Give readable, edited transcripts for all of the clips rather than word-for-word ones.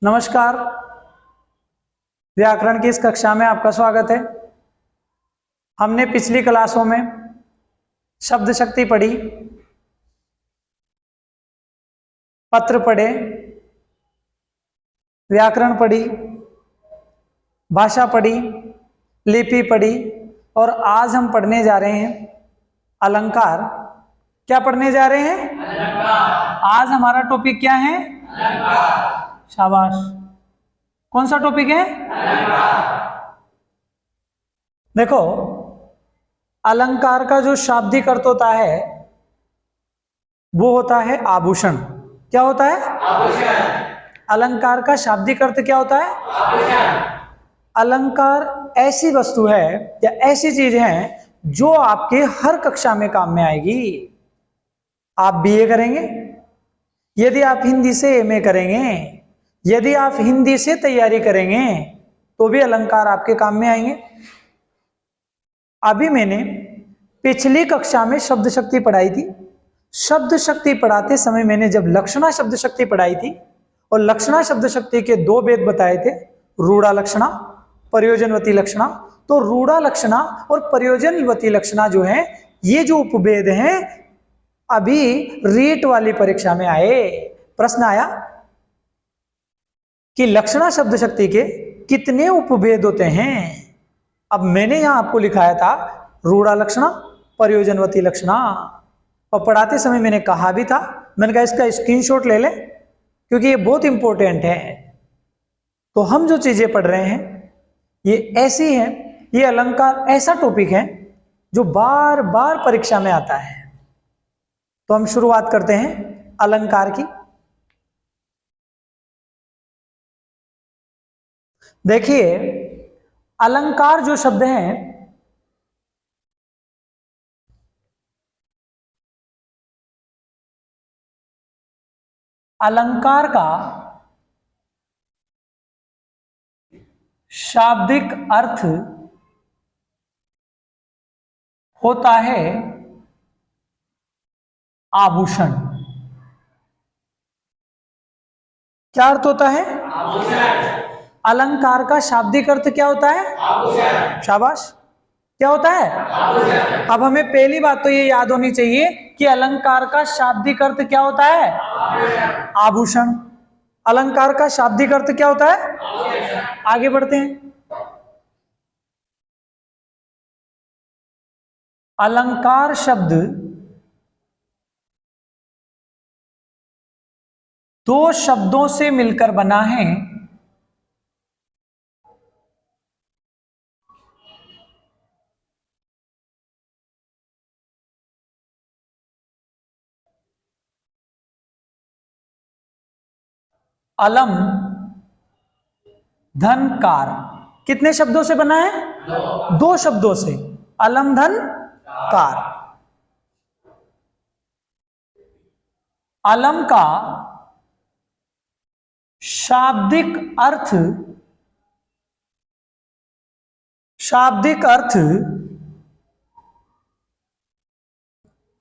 नमस्कार। व्याकरण की इस कक्षा में आपका स्वागत है। हमने पिछली क्लासों में शब्द शक्ति पढ़ी, पत्र पढ़े, व्याकरण पढ़ी, भाषा पढ़ी, लिपि पढ़ी और आज हम पढ़ने जा रहे हैं अलंकार। क्या पढ़ने जा रहे हैं? अलंकार। आज हमारा टॉपिक क्या है? अलंकार। शाबाश। कौन सा टॉपिक है? अलंकार। देखो, अलंकार का जो शाब्दिक अर्थ होता है वो होता है आभूषण। क्या होता है? आभूषण। अलंकार का शाब्दिक अर्थ क्या होता है? आभूषण। अलंकार ऐसी वस्तु है या ऐसी चीज है जो आपके हर कक्षा में काम में आएगी। आप बीए करेंगे, यदि आप हिंदी से एमए करेंगे, यदि आप हिंदी से तैयारी करेंगे तो भी अलंकार आपके काम में आएंगे। अभी मैंने पिछली कक्षा में शब्द शक्ति पढ़ाई थी। शब्द शक्ति पढ़ाते समय मैंने जब लक्षणा शब्द शक्ति पढ़ाई थी और लक्षणा शब्द शक्ति के दो भेद बताए थे, रूढ़ा लक्षणा, प्रयोजनवती लक्षणा। तो रूढ़ा लक्षणा और प्रयोजनवती लक्षणा जो है, ये जो उपभेद हैं अभी रीट वाली परीक्षा में आए। प्रश्न आया कि लक्षणा शब्द शक्ति के कितने उपभेद होते हैं। अब मैंने यहां आपको लिखाया था रूढ़ा लक्षणा, प्रयोजनवती लक्षणा, और पढ़ाते समय मैंने कहा भी था, मैंने कहा इसका स्क्रीनशॉट ले ले क्योंकि ये बहुत इंपॉर्टेंट है। तो हम जो चीजें पढ़ रहे हैं ये ऐसी हैं, ये अलंकार ऐसा टॉपिक है जो बार बार परीक्षा में आता है। तो हम शुरुआत करते हैं अलंकार की। देखिए, अलंकार जो शब्द है, अलंकार का शाब्दिक अर्थ होता है आभूषण। क्या अर्थ होता है? आभूषण। अलंकार का शाब्दिक अर्थ क्या होता है? आभूषण। शाबाश। क्या होता है? आभूषण। अब हमें पहली बात तो ये याद होनी चाहिए कि अलंकार का शाब्दिक अर्थ क्या होता है? आभूषण। आभूषण। अलंकार का शाब्दिक अर्थ क्या होता है? आभूषण। आगे बढ़ते हैं। अलंकार शब्द दो शब्दों से मिलकर बना है। अलम धन कार। कितने शब्दों से बना है? दो शब्दों से। अलम धन कार। अलम का शाब्दिक अर्थ, शाब्दिक अर्थ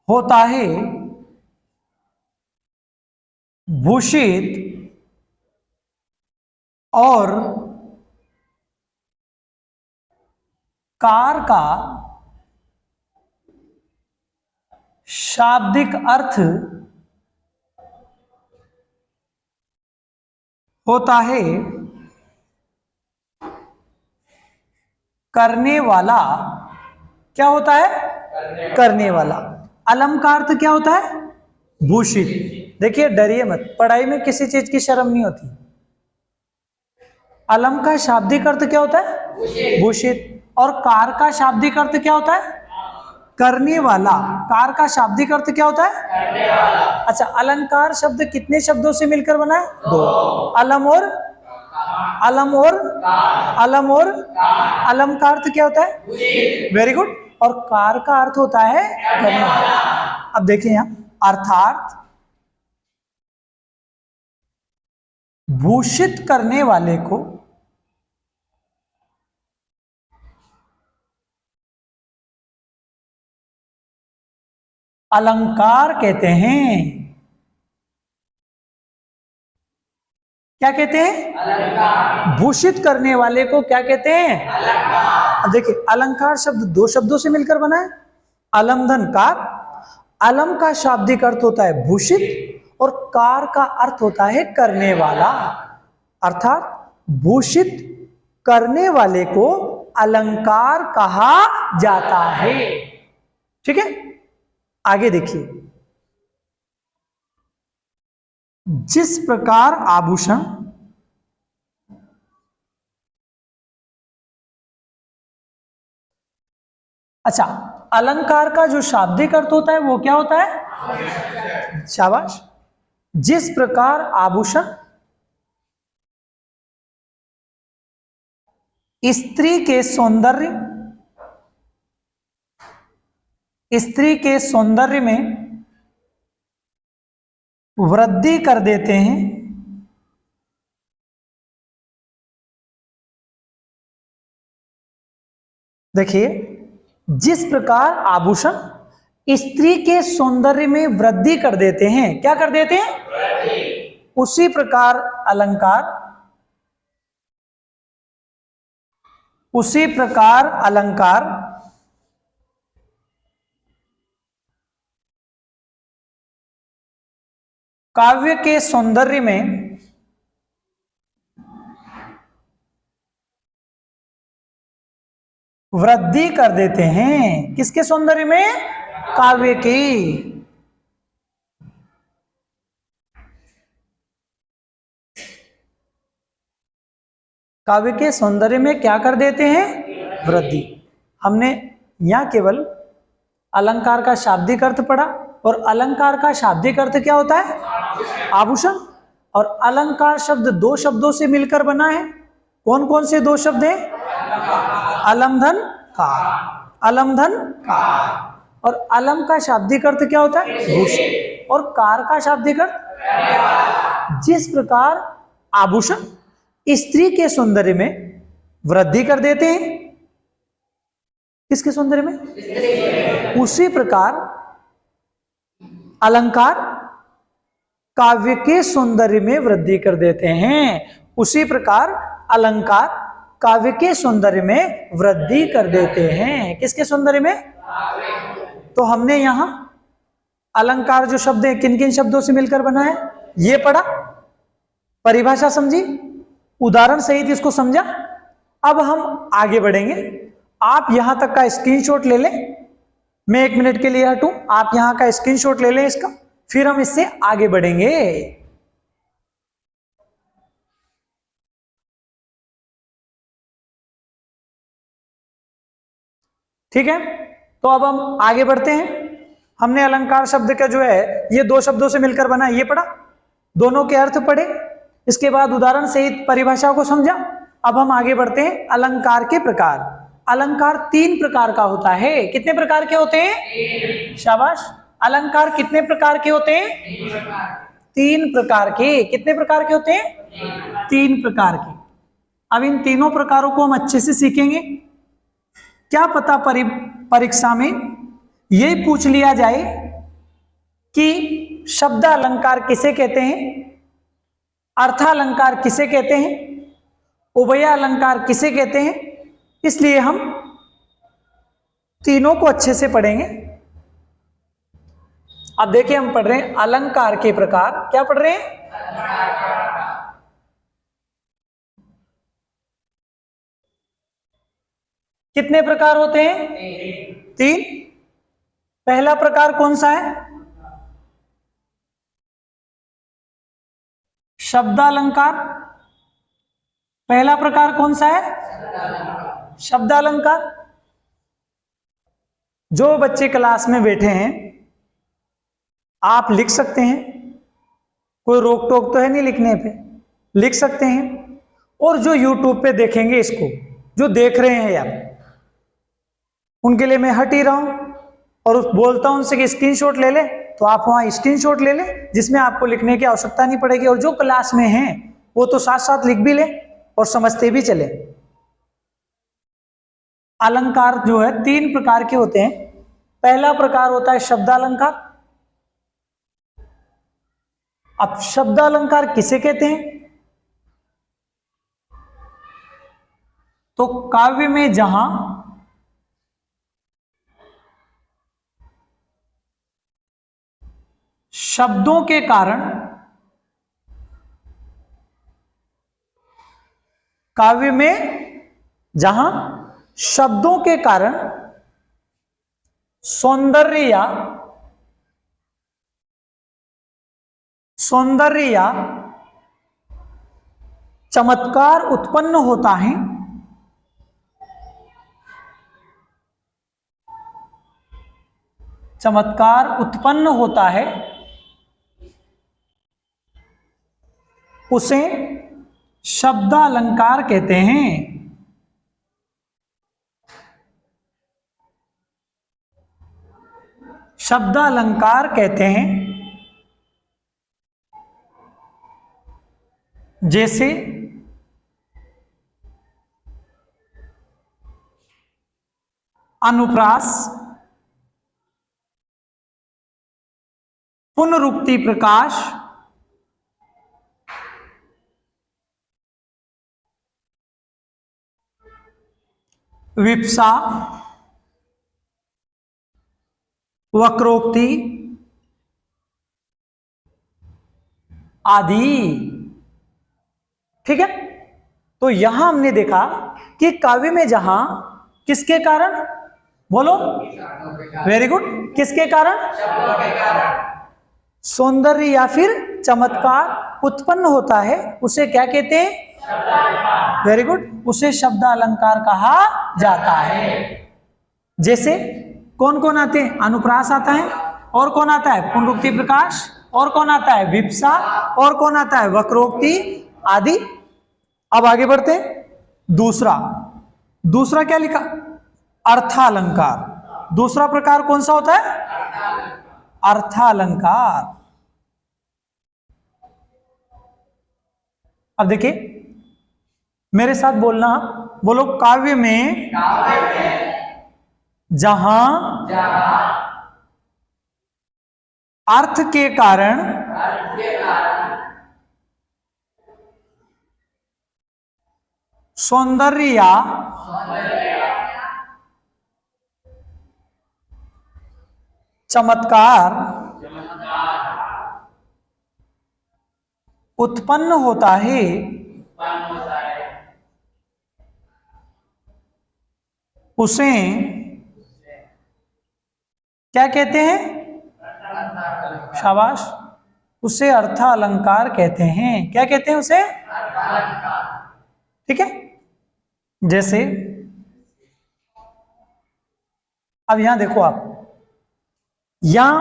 होता है भूषित और कार का शाब्दिक अर्थ होता है करने वाला। क्या होता है? करने वाला। अलम का अर्थ क्या होता है? भूषित। देखिए, डरिए मत, पढ़ाई में किसी चीज की शर्म नहीं होती। अलम का शाब्दिक अर्थ क्या होता है? भूषित। और कार का शाब्दिक अर्थ क्या होता है? करने वाला। कार का शाब्दिक अर्थ क्या होता है? करने वाला। अच्छा, अलंकार शब्द कितने शब्दों से मिलकर बना है? दो। अलम और अलम और अलम और अलम का अर्थ क्या होता है? Very good. और कार का अर्थ होता है करने वाला। अब देखिए यहां, अर्थात भूषित करने वाले को अलंकार कहते हैं। क्या कहते हैं? भूषित करने वाले को क्या कहते हैं? अब देखिए, अलंकार शब्द दो शब्दों से मिलकर बना है, अलम धन कार। अलम का शाब्दिक अर्थ होता है भूषित और कार का अर्थ होता है करने वाला, अर्थात भूषित करने वाले को अलंकार कहा जाता है। ठीक है, आगे देखिए, जिस प्रकार आभूषण अच्छा, अलंकार का जो शाब्दिक अर्थ होता है वो क्या होता है? शाबाश। जिस प्रकार आभूषण स्त्री के सौंदर्य में वृद्धि कर देते हैं, देखिए, जिस प्रकार आभूषण स्त्री के सौंदर्य में वृद्धि कर देते हैं, क्या कर देते हैं? उसी प्रकार अलंकार काव्य के सौंदर्य में वृद्धि कर देते हैं। किसके सौंदर्य में? काव्य की। काव्य के सौंदर्य में क्या कर देते हैं? वृद्धि। हमने यहां केवल अलंकार का शाब्दिक अर्थ पढ़ा, और अलंकार का शाब्दिक अर्थ क्या होता है? आभूषण। और अलंकार शब्द दो शब्दों से मिलकर बना है। कौन कौन से दो शब्द हैं? अलम धन कार, अलम धन कार। और अलम का शाब्दिक अर्थ क्या होता है? भूषण। और कार का शाब्दिक अर्थ? जिस प्रकार आभूषण स्त्री के सौंदर्य में वृद्धि कर देते हैं, किसके सौंदर्य में? उसी प्रकार अलंकार काव्य के सौंदर्य में वृद्धि कर देते हैं। उसी प्रकार अलंकार काव्य के सौंदर्य में वृद्धि कर देते हैं। किसके सौंदर्य में? तो हमने यहां अलंकार जो शब्द है किन किन शब्दों से मिलकर बना है ये पढ़ा, परिभाषा समझी, उदाहरण सहित इसको समझा। अब हम आगे बढ़ेंगे। आप यहां तक का स्क्रीनशॉट ले लें, मैं 1 मिनट के लिए हटूं, आप यहां का स्क्रीनशॉट ले लें इसका, फिर हम इससे आगे बढ़ेंगे। ठीक है, तो अब हम आगे बढ़ते हैं। हमने अलंकार शब्द का जो है ये दो शब्दों से मिलकर बना है ये पढ़ा, दोनों के अर्थ पढ़े, इसके बाद उदाहरण सहित परिभाषा को समझा। अब हम आगे बढ़ते हैं। अलंकार के प्रकार। अलंकार 3 प्रकार का होता है। कितने प्रकार के होते हैं? शाबाश। अलंकार कितने प्रकार के होते हैं? 3 प्रकार के। कितने प्रकार के होते हैं? 3 प्रकार के। अब इन तीनों प्रकारों को हम अच्छे से सीखेंगे। क्या पता परीक्षा में यही पूछ लिया जाए कि शब्द अलंकार किसे कहते हैं, अर्थालंकार किसे कहते हैं, उभय अलंकार किसे कहते हैं। इसलिए हम तीनों को अच्छे से पढ़ेंगे। अब देखिए, हम पढ़ रहे हैं अलंकार के प्रकार। क्या पढ़ रहे हैं? कितने प्रकार होते हैं? 3। पहला प्रकार कौन सा है? शब्दालंकार। पहला प्रकार कौन सा है? शब्दालंकार। जो बच्चे क्लास में बैठे हैं आप लिख सकते हैं, कोई रोक टोक तो है नहीं, लिखने पे लिख सकते हैं। और जो YouTube पे देखेंगे इसको, जो देख रहे हैं यार, उनके लिए मैं हट ही रहा हूं और बोलता हूं उनसे कि स्क्रीनशॉट ले ले, तो आप वहां स्क्रीनशॉट ले ले जिसमें आपको लिखने की आवश्यकता नहीं पड़ेगी। और जो क्लास में हैं वो तो साथ साथ लिख भी ले और समझते भी चले। अलंकार जो है 3 प्रकार के होते हैं। पहला प्रकार होता है शब्दालंकार। अब शब्दालंकार किसे कहते हैं? तो काव्य में जहां शब्दों के कारण, काव्य में जहां शब्दों के कारण सौंदर्य या चमत्कार उत्पन्न होता है, चमत्कार उत्पन्न होता है, उसे शब्दालंकार कहते हैं। शब्दालंकार कहते हैं। जैसे अनुप्रास, पुनरुक्ति प्रकाश, विप्सा, वक्रोक्ति आदि। ठीक है, तो यहां हमने देखा कि काव्य में जहां किसके कारण, बोलो, वेरी गुड, किसके कारण, सौंदर्य या फिर चमत्कार उत्पन्न होता है, उसे क्या कहते हैं, वेरी गुड, उसे शब्दालंकार कहा जाता है। जैसे कौन कौन आते हैं, अनुप्रास आता है, और कौन आता है, पुनरुक्ति प्रकाश, और कौन आता है, विप्सा, और कौन आता है, वक्रोक्ति आदि। अब आगे बढ़ते हैं। दूसरा क्या लिखा, अर्थालंकार। दूसरा प्रकार कौन सा होता है, अर्थालंकार। अब देखिए मेरे साथ बोलना, बोलो, काव्य में जहां अर्थ के कारण सौंदर्य या चमत्कार उत्पन्न होता है, उसे क्या कहते हैं, शाबाश, उसे अर्थालंकार कहते हैं। क्या कहते हैं उसे, ठीक है। जैसे अब यहां देखो आप, यहां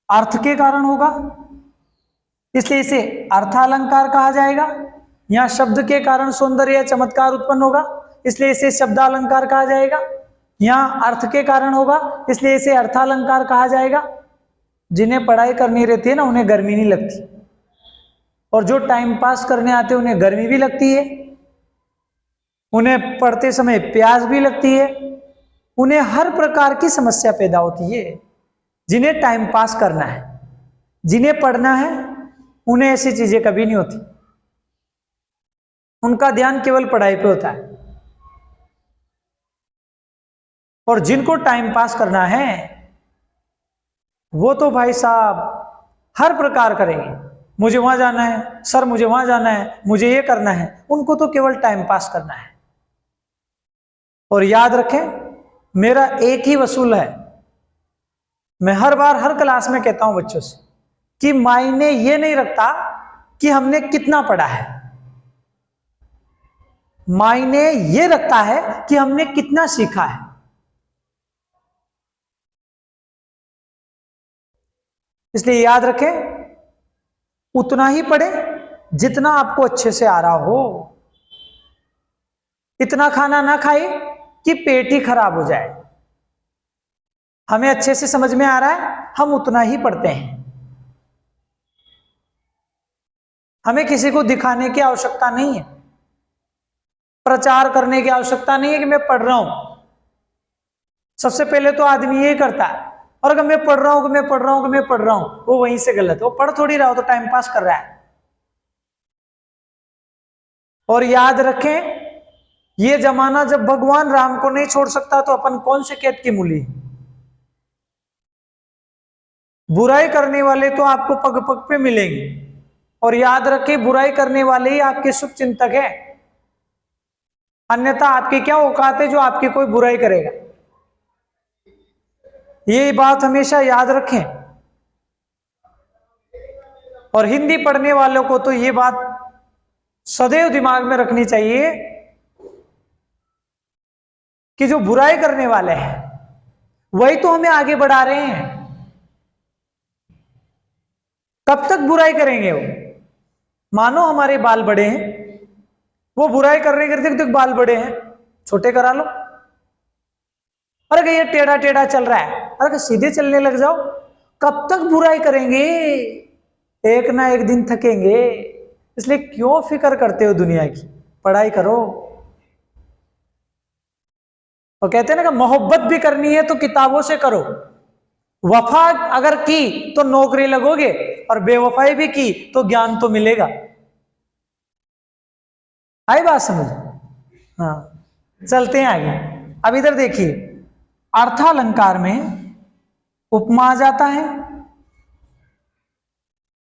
अर्थ के कारण होगा इसलिए इसे अर्थालंकार कहा जाएगा। यहां शब्द के कारण सौंदर्य या चमत्कार उत्पन्न होगा इसलिए इसे शब्दालंकार कहा जाएगा। यहां अर्थ के कारण होगा इसलिए इसे अर्थालंकार कहा जाएगा। जिन्हें पढ़ाई करनी रहती है ना, उन्हें गर्मी नहीं लगती, और जो टाइम पास करने आते हैं उन्हें गर्मी भी लगती है, उन्हें पढ़ते समय प्यास भी लगती है, उन्हें हर प्रकार की समस्या पैदा होती है। जिन्हें टाइम पास करना है, जिन्हें पढ़ना है, उन्हें ऐसी चीजें कभी नहीं होती, उनका ध्यान केवल पढ़ाई पे होता है। और जिनको टाइम पास करना है वो तो भाई साहब हर प्रकार करेंगे, मुझे वहां जाना है सर, मुझे वहां जाना है, मुझे ये करना है, उनको तो केवल टाइम पास करना है। और याद रखें, मेरा एक ही वसूल है, मैं हर बार हर क्लास में कहता हूं बच्चों से कि मायने ये नहीं रखता कि हमने कितना पढ़ा है, मायने ये रखता है कि हमने कितना सीखा है। इसलिए याद रखें, उतना ही पढ़े जितना आपको अच्छे से आ रहा हो। इतना खाना ना खाए कि पेट ही खराब हो जाए। हमें अच्छे से समझ में आ रहा है, हम उतना ही पढ़ते हैं। हमें किसी को दिखाने की आवश्यकता नहीं है, प्रचार करने की आवश्यकता नहीं है कि मैं पढ़ रहा हूं। सबसे पहले तो आदमी यही करता है, और अगर मैं पढ़ रहा हूं कि मैं पढ़ रहा हूं कि मैं पढ़ रहा हूं, वो वहीं से गलत है। वो पढ़ थोड़ी रहा हो, तो टाइम पास कर रहा है। और याद रखें, ये जमाना जब भगवान राम को नहीं छोड़ सकता तो अपन कौन से कैद की मूली। बुराई करने वाले तो आपको पग पग पे मिलेंगे, और याद रखिए बुराई करने वाले ही आपके शुभ चिंतक है, अन्यथा आपकी क्या औकात है जो आपकी कोई बुराई करेगा। ये बात हमेशा याद रखें। और हिंदी पढ़ने वालों को तो ये बात सदैव दिमाग में रखनी चाहिए कि जो बुराई करने वाले हैं वही तो हमें आगे बढ़ा रहे हैं। कब तक बुराई करेंगे वो? मानो हमारे बाल बड़े हैं, वो बुराई करने करते तक बाल बड़े हैं, छोटे करा लो। अरे ये टेढ़ा टेढ़ा चल रहा है, अरे सीधे चलने लग जाओ। कब तक बुराई करेंगे? एक ना एक दिन थकेंगे। इसलिए क्यों फिक्र करते हो दुनिया की, पढ़ाई करो। और कहते हैं ना कि मोहब्बत भी करनी है तो किताबों से करो। वफा अगर की तो नौकरी लगोगे, और बेवफाई भी की तो ज्ञान तो मिलेगा। आई बात समझ? हाँ, चलते हैं आगे। अब इधर देखिए, अर्थालंकार में उपमा आ जाता है,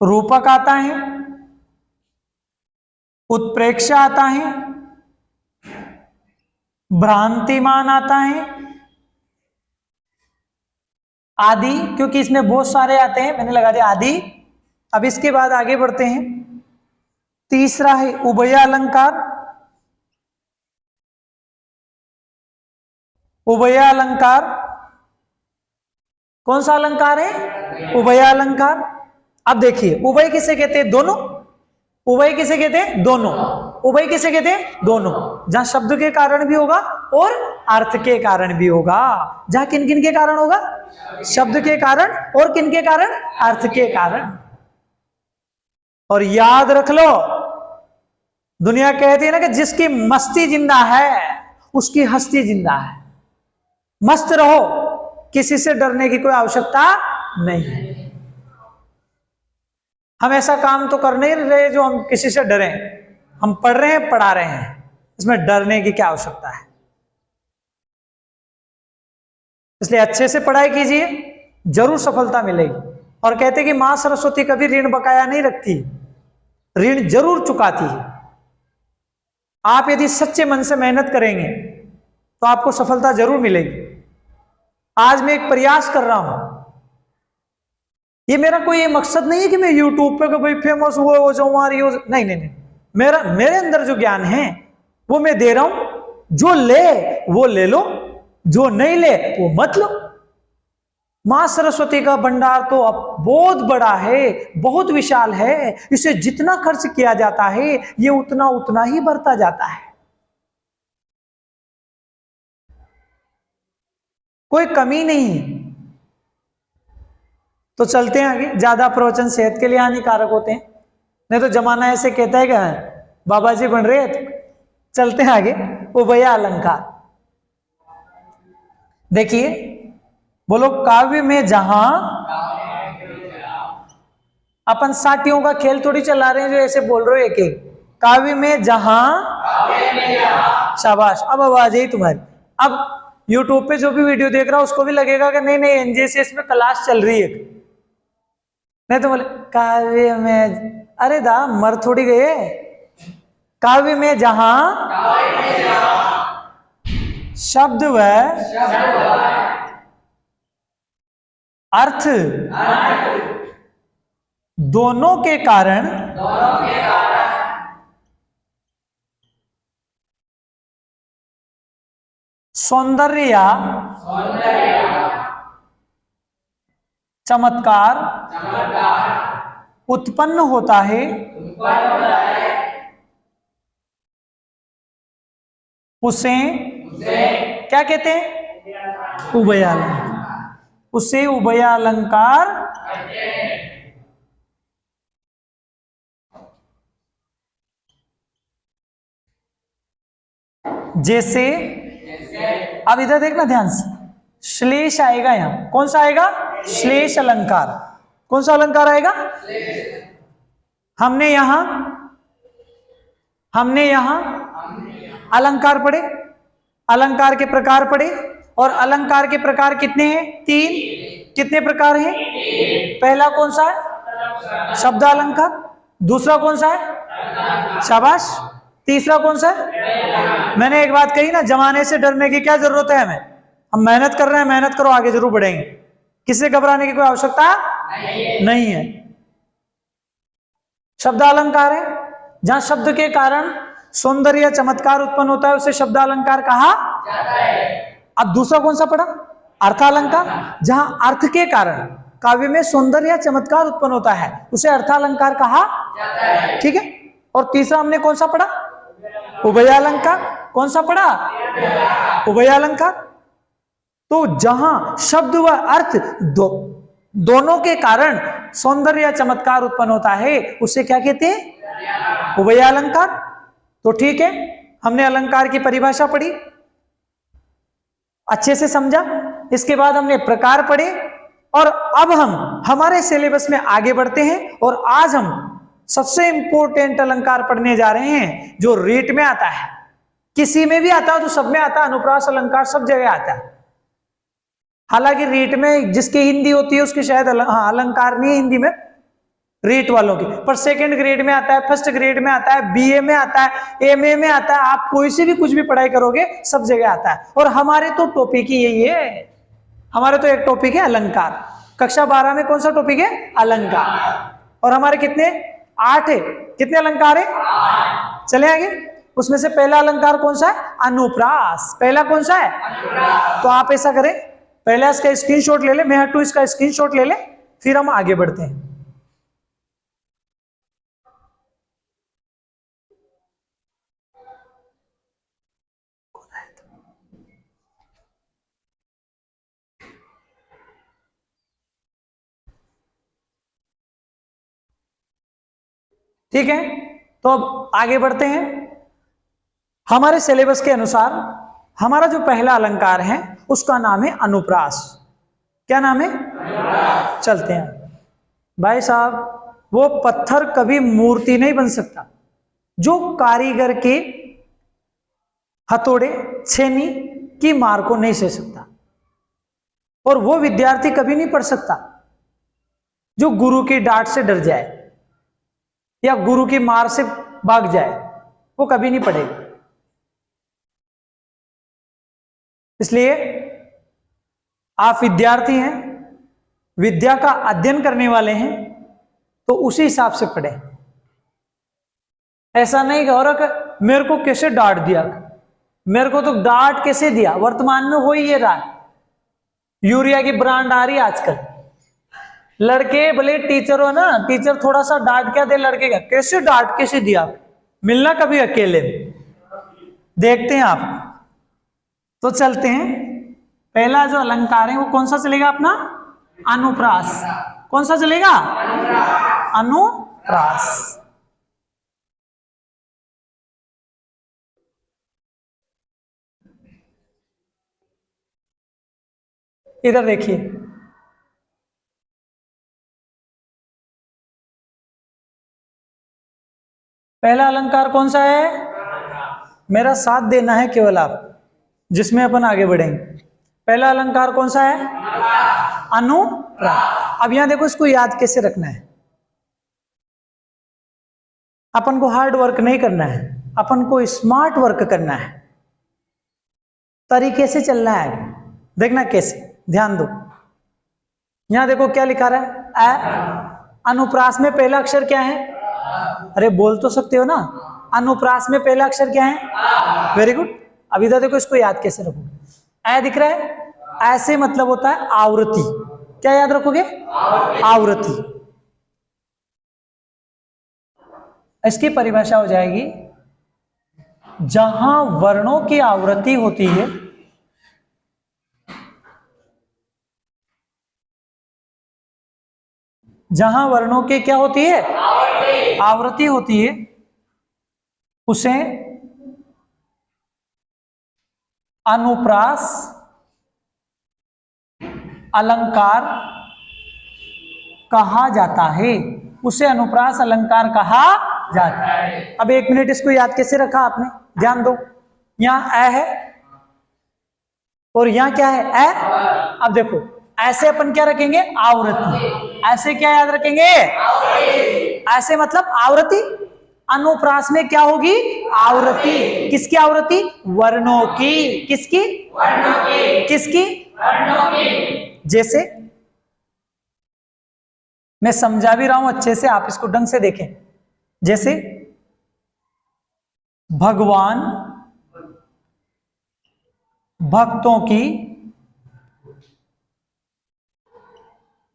रूपक आता है, उत्प्रेक्षा आता है, भ्रांतिमान आता है, आदि, क्योंकि इसमें बहुत सारे आते हैं मैंने लगा दिया आदि। अब इसके बाद आगे बढ़ते हैं। तीसरा है उभयालंकार। उभयालंकार कौन सा अलंकार है? उभयालंकार। अब देखिए उभय किसे कहते हैं? दोनों। उभय किसे कहते हैं? दोनों। उभय किसे कहते हैं? दोनों। जहां शब्द के कारण भी होगा और अर्थ के कारण भी होगा। जहां किन किन के कारण होगा? शब्द के कारण, और किन के कारण? अर्थ के कारण। और याद रख लो, दुनिया कहती है ना कि जिसकी मस्ती जिंदा है उसकी हस्ती जिंदा है। मस्त रहो, किसी से डरने की कोई आवश्यकता नहीं है। हम ऐसा काम तो कर नहीं रहे जो हम किसी से डरें। हम पढ़ रहे हैं, पढ़ा रहे हैं, इसमें डरने की क्या आवश्यकता है। इसलिए अच्छे से पढ़ाई कीजिए, जरूर सफलता मिलेगी। और कहते कि मां सरस्वती कभी ऋण बकाया नहीं रखती, ऋण जरूर चुकाती है। आप यदि सच्चे मन से मेहनत करेंगे तो आपको सफलता जरूर मिलेगी। आज मैं एक प्रयास कर रहा हूं, ये मेरा कोई ये मकसद नहीं है कि मैं यूट्यूब पे भाई फेमस हो जाऊं, नहीं नहीं नहीं। मेरे अंदर जो ज्ञान है वो मैं दे रहा हूं। जो ले वो ले लो, जो नहीं ले वो मत लो। मां सरस्वती का भंडार तो अब बहुत बड़ा है, बहुत विशाल है। इसे जितना खर्च किया जाता है ये उतना उतना ही बढ़ता जाता है, कोई कमी नहीं है। तो चलते हैं आगे। ज्यादा प्रवचन सेहत के लिए हानिकारक होते हैं, नहीं तो जमाना ऐसे कहता है कि बाबा जी बन रहे हैं। चलते हैं आगे। उभया अलंकार देखिए, बोलो काव्य में जहां, अपन साटियों का खेल थोड़ी चला रहे हैं जो ऐसे बोल रहे हो एक एक। काव्य में जहां, शाबाश, अब आवाज ही तुम्हारी। अब यूट्यूब पे जो भी वीडियो देख रहा है उसको भी लगेगा कि नहीं नहीं एनजेसीएस में क्लास चल रही है। नहीं तो बोले काव्य में, अरे दा मर थोड़ी गए। काव्य में जहां शब्द व अर्थ दोनों के कारण सौंदर्य या चमत्कार उत्पन्न होता है, उसे क्या कहते हैं? उभयालंकार। उसे उभयालंकार। जैसे अब इधर देखना ध्यान से, श्लेष आएगा यहां। कौन सा आएगा? श्लेष अलंकार। कौन सा अलंकार आएगा? हमने यहां अलंकार पढ़े, अलंकार के प्रकार पढ़े, और अलंकार के प्रकार कितने हैं? 3। कितने प्रकार हैं? पहला कौन सा है? शब्द अलंकार। दूसरा कौन सा है? शाबाश। तीसरा कौन सा है? मैंने एक बात कही ना, जमाने से डरने की क्या जरूरत है हमें? हम मेहनत कर रहे हैं, मेहनत करो, आगे जरूर बढ़ेंगे, किससे घबराने की कोई आवश्यकता नहीं है। शब्द अलंकार है जहां शब्द के कारण सौंदर्य या चमत्कार उत्पन्न होता है, उसे शब्द अलंकार कहा जाता है। अब दूसरा कौन सा पढ़ा? अर्थालंकार, जहां अर्थ के कारण काव्य में सौंदर्य या चमत्कार उत्पन्न होता है, उसे अर्थालंकार कहा जाता है। ठीक है। और तीसरा हमने कौन सा पढ़ा? उभयालंकार। कौन सा पढ़ा? उभयालंकार। तो जहां शब्द व अर्थ दोनों के कारण सौंदर्य या चमत्कार उत्पन्न होता है, उसे क्या कहते हैं? उभयालंकार। तो ठीक है, हमने अलंकार की परिभाषा पढ़ी, अच्छे से समझा। इसके बाद हमने प्रकार पढ़े, और अब हम हमारे सिलेबस में आगे बढ़ते हैं, और आज हम सबसे इंपॉर्टेंट अलंकार पढ़ने जा रहे हैं जो रीट में आता है। किसी में भी आता है तो सब में आता है, अनुप्रास अलंकार सब जगह आता है। हालांकि रीट में जिसकी हिंदी होती है उसकी शायद अलंकार नहीं है हिंदी में, रीट वालों की, पर सेकंड ग्रेड में आता है, फर्स्ट ग्रेड में आता है, बीए में आता है, एमए में आता है, आप कोई से भी कुछ भी पढ़ाई करोगे सब जगह आता है। और हमारे तो टॉपिक ही यही है, हमारे तो एक टॉपिक है अलंकार। कक्षा 12 में कौन सा टॉपिक है? अलंकार। और हमारे कितने? 8 है। कितने अलंकार है? 8। चले आगे। उसमें से पहला अलंकार कौन सा है? अनुप्रास। पहला कौन सा है? अनुप्रास। तो आप ऐसा करें, पहले इसका स्क्रीनशॉट ले ले, मैं हटू इसका स्क्रीनशॉट ले ले, फिर हम आगे बढ़ते हैं। ठीक है, तो अब आगे बढ़ते हैं। हमारे सिलेबस के अनुसार हमारा जो पहला अलंकार है उसका नाम है अनुप्रास। क्या नाम है? अनुप्रास। चलते हैं भाई साहब, वो पत्थर कभी मूर्ति नहीं बन सकता जो कारीगर के हथौड़े छेनी की मार को नहीं सह सकता, और वो विद्यार्थी कभी नहीं पढ़ सकता जो गुरु की डांट से डर जाए या गुरु की मार से भाग जाए, वो कभी नहीं पढ़ेगा। इसलिए आप विद्यार्थी हैं, विद्या का अध्ययन करने वाले हैं, तो उसी हिसाब से पढ़ें। ऐसा नहीं कहो मेरे को कैसे डांट दिया, मेरे को तो डांट कैसे दिया। वर्तमान में हो ही ये रहा है, यूरिया की ब्रांड आ रही है आजकल। लड़के भले टीचर हो ना, टीचर थोड़ा सा डांट क्या दे लड़के का, कैसे डांट कैसे दिया। मिलना कभी अकेले, देखते हैं आप। तो चलते हैं, पहला जो अलंकार है वो कौन सा चलेगा अपना? अनुप्रास। कौन सा चलेगा? अनुप्रास। इधर देखिए, पहला अलंकार कौन सा है? मेरा साथ देना है केवल आप, जिसमें अपन आगे बढ़ेंगे। पहला अलंकार कौन सा है? अनुप्रास। अब यहां देखो, इसको याद कैसे रखना है। अपन को हार्ड वर्क नहीं करना है, अपन को स्मार्ट वर्क करना है। तरीके से चलना है, देखना कैसे, ध्यान दो। यहां देखो क्या लिखा रहा है? अ। अनुप्रास में पहला अक्षर क्या है? अरे बोल तो सकते हो ना। अनुप्रास में पहला अक्षर क्या है? Very good. अब इधर देखो, इसको याद कैसे रखोगे? ऐ दिख रहा है, ऐसे मतलब होता है आवृत्ति। क्या याद रखोगे? आवृत्ति। इसकी परिभाषा हो जाएगी, जहां वर्णों की आवृत्ति होती है जहां वर्णों की क्या होती है? आवृत्ति होती है, उसे अनुप्रास अलंकार कहा जाता है। उसे अनुप्रास अलंकार कहा जाता है। अब 1 मिनट इसको याद कैसे रखा आपने, ध्यान दो। यहाँ ए है और यहाँ क्या है ए। अब देखो ऐसे अपन क्या रखेंगे, आवृत्ति। ऐसे क्या याद रखेंगे, ऐसे मतलब आवृत्ति। अनुप्रास में क्या होगी, आवृत्ति। किसकी आवृत्ति, वर्णों की। किसकी, वर्णों की। किसकी, वर्णों की। जैसे मैं समझा भी रहा हूं अच्छे से, आप इसको ढंग से देखें। जैसे भगवान भक्तों की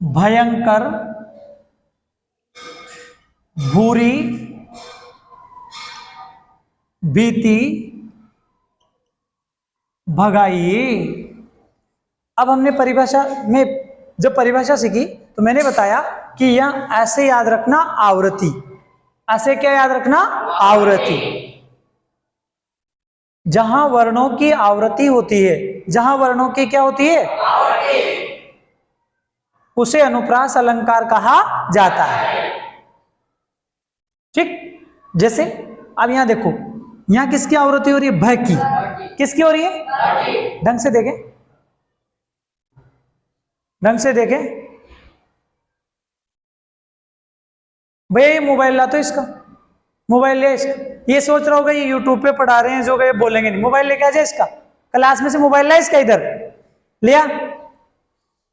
भयंकर बुरी भीति भगाइए। अब हमने परिभाषा में जब परिभाषा सीखी तो मैंने बताया कि यह ऐसे याद रखना, आवृत्ति। ऐसे क्या याद रखना, आवृत्ति। जहां वर्णों की आवृत्ति होती है, जहां वर्णों की क्या होती है, आवृत्ति, उसे अनुप्रास अलंकार कहा जाता है। ठीक। जैसे अब यहां देखो, यहां किसकी आवृत्ति हो रही है, भ की। किसकी हो रही है, ढंग से देखें, ढंग से देखें भैया। ये मोबाइल ला तो इसका, मोबाइल ले इसका। ये सोच रहा होगा ये यूट्यूब पे पढ़ा रहे हैं जो ये बोलेंगे नहीं, मोबाइल लेके आ जाए इसका, क्लास में से मोबाइल ला इसका, इधर लिया।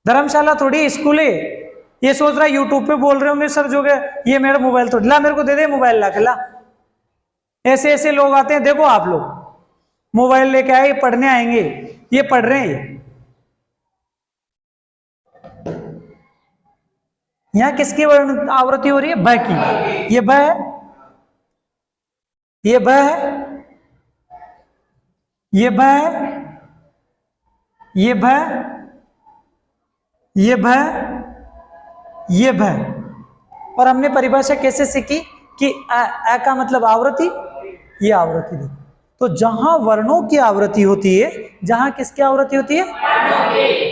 धर्मशाला थोड़ी स्कूल है। ये सोच रहा है यूट्यूब पे बोल रहे होंगे सर जो ये मेरा मोबाइल थोड़ी, ला मेरे को दे दे मोबाइल, ला के ला। ऐसे ऐसे लोग आते हैं, देखो आप लोग मोबाइल लेके आए, पढ़ने आएंगे, ये पढ़ रहे हैं। यहां किसकी आवृत्ति हो रही है, भ की। ये भ है, ये भ है, ये भ है, ये भ, ये भ, ये भ। और हमने परिभाषा कैसे सीखी कि अ का मतलब आवृत्ति, ये आवृत्ति देखो। तो जहां वर्णों की आवृत्ति होती है, जहां किसकी आवृत्ति होती है,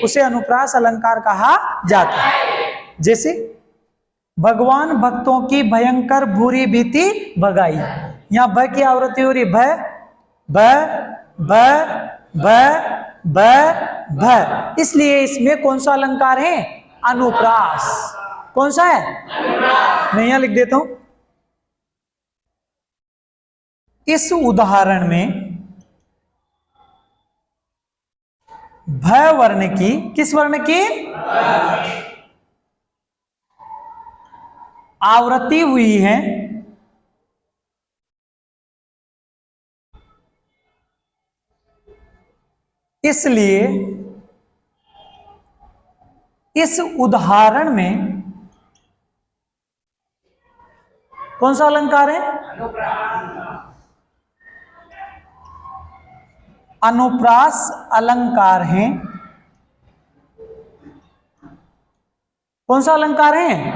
उसे अनुप्रास अलंकार कहा जाता है। जैसे भगवान भक्तों की भयंकर बुरी भीति भगाई। यहां भ की आवृत्ति हो रही है, भ भ भ भ भ। इसलिए इसमें कौन सा अलंकार है, अनुप्रास। कौन सा है, अनुप्रास। मैं यहां लिख देता हूं, इस उदाहरण में भ वर्ण की, किस वर्ण की, आवृत्ति हुई है इसलिए इस उदाहरण में कौन सा अलंकार है, अनुप्रास अलंकार है। कौन सा अलंकार है,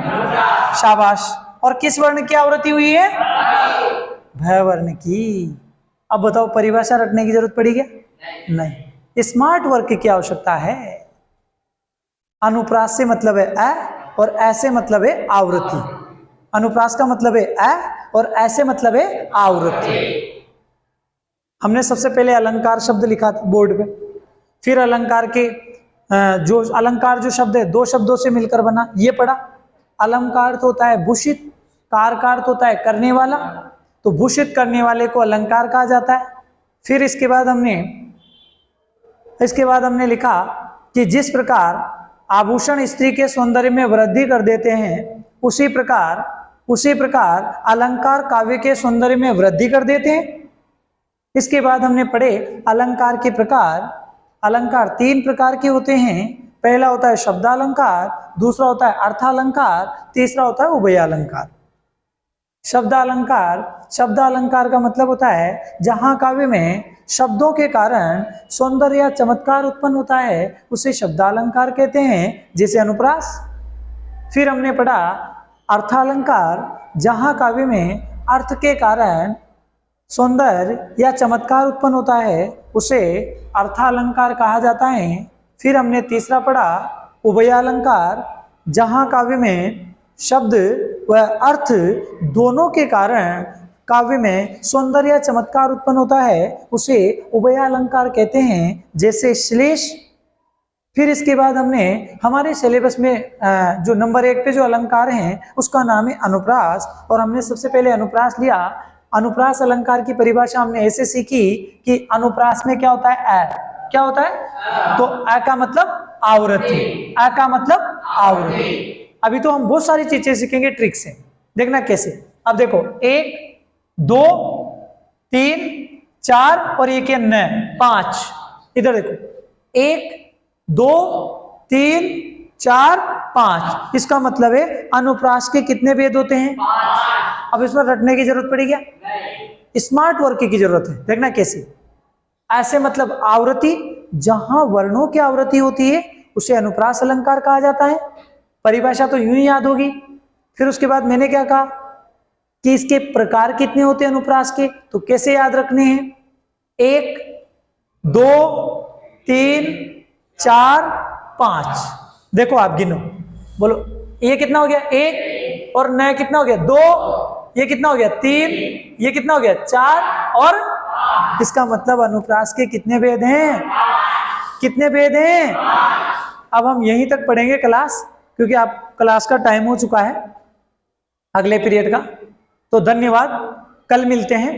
शाबाश। और किस वर्ण की आवृत्ति हुई है, भ वर्ण की। अब बताओ परिभाषा रखने की जरूरत पड़ी क्या, नहीं। स्मार्ट वर्क की आवश्यकता है। अनुप्रास से मतलब है अ और ऐसे मतलब है आवृत्ति। अनुप्रास का मतलब है अ और ऐसे मतलब है आवृत्ति। हमने सबसे पहले अलंकार शब्द लिखा था बोर्ड पे, फिर अलंकार के जो अलंकार जो शब्द है दो शब्दों से मिलकर बना, ये पढ़ा। अलंकार तो होता है भूषित, कार का अर्थ होता है करने वाला, तो भूषित करने वाले को अलंकार कहा जाता है। फिर इसके बाद हमने लिखा कि जिस प्रकार आभूषण स्त्री के सौंदर्य में वृद्धि कर देते हैं, उसी प्रकार अलंकार काव्य के सौंदर्य में वृद्धि कर देते हैं। इसके बाद हमने पढ़े अलंकार के प्रकार। अलंकार तीन प्रकार के होते हैं। पहला होता है शब्दालंकार, दूसरा होता है अर्थालंकार, तीसरा होता है उभयालंकार। शब्दालंकार का मतलब होता है जहां काव्य में शब्दों के कारण सौंदर्य या चमत्कार उत्पन्न होता है, उसे शब्दालंकार कहते हैं, जैसे अनुप्रास। फिर हमने पढ़ा अर्थालंकार, जहां काव्य में अर्थ के कारण सौंदर्य या चमत्कार उत्पन्न होता है, उसे अर्थालंकार कहा जाता है। फिर हमने तीसरा पढ़ा उभयालंकार, जहां काव्य में शब्द व अर्थ दोनों के कारण काव्य में सौंदर्य या चमत्कार उत्पन्न होता है उसे उभयालंकार कहते हैं, जैसे श्लेष। फिर इसके बाद हमने हमारे सिलेबस में जो नंबर 1 पे जो अलंकार हैं उसका नाम है अनुप्रास, और हमने सबसे पहले अनुप्रास लिया। अनुप्रास अलंकार की परिभाषा हमने ऐसे सीखी कि अनुप्रास में क्या होता है, क्या होता है, तो अ का मतलब आवृत्ति, अ का मतलब आवृत्ति। अभी तो हम बहुत सारी चीजें सीखेंगे ट्रिक से, देखना कैसे। अब देखो 1 2 3 4 और ये क्या 5, इधर देखो 1 2 3 4 5, इसका मतलब है अनुप्रास के कितने भेद होते हैं? अब इसमें रटने की जरूरत पड़ी क्या? स्मार्ट वर्क की जरूरत है, देखना कैसे। ऐसे मतलब आवृत्ति, जहां वर्णों की आवृत्ति होती है उसे अनुप्रास अलंकार कहा जाता है। परिभाषा तो यूं ही याद होगी। फिर उसके बाद मैंने क्या कहा कि इसके प्रकार कितने होते हैं अनुप्रास के, तो कैसे याद रखने हैं? 1 2 3 4 5, देखो आप गिनो, बोलो ये कितना हो गया 1, और न कितना हो गया 2, ये कितना हो गया 3, ये कितना हो गया 4, और इसका मतलब अनुप्रास के कितने भेद हैं? कितने भेद हैं? अब हम यहीं तक पढ़ेंगे क्लास, क्योंकि आप क्लास का टाइम हो चुका है अगले पीरियड का। तो धन्यवाद, कल मिलते हैं।